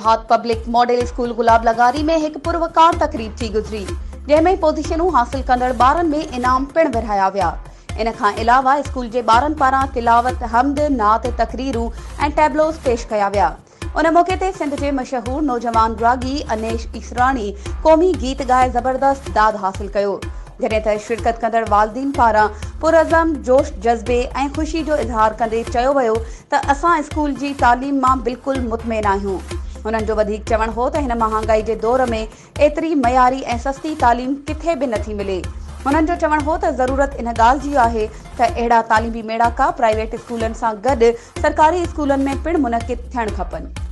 देहात public model school गुलाब लगारी में एक पुरवकार तकरीब थी गुजरी, जंहिंमें पोज़ीशनूं हासिल कंदड़ ॿारनि में इनाम पिण विरहाया विया। इन खां अलावा स्कूल जे ॿारनि पारां तिलावत, हमद, नात, तकरीरूं ऐं टैबलोस पेश कया विया। उन मौके ते सिंध जे मशहूर नौजवान रागी अनेश ईसराणी क़ौमी गीत ॻाए ज़बरदस्त दाद हासिल कयो, जॾहिं त शिरकत कंदड़ वालिदीन पारां पुरअज़म जोश जज़्बे ऐं ख़ुशी जो इज़हार कंदे चयो वियो त असां स्कूल जी तालीम मां बिल्कुलु मुतमइन आहियूं। हुननि जो वधीक चवणु हो त हिन महांगाई जे दौर में एतिरी मयारी ऐं सस्ती तालीम किथे बि नथी मिले। हुननि जो चवणु हो त ज़रूरत इन ॻाल्हि जी आहे त अहिड़ा तालीमी मेड़ाका प्राइवेट स्कूलनि सां गॾु सरकारी स्कूलनि में पिण मुनक़िद थियणु खपनि।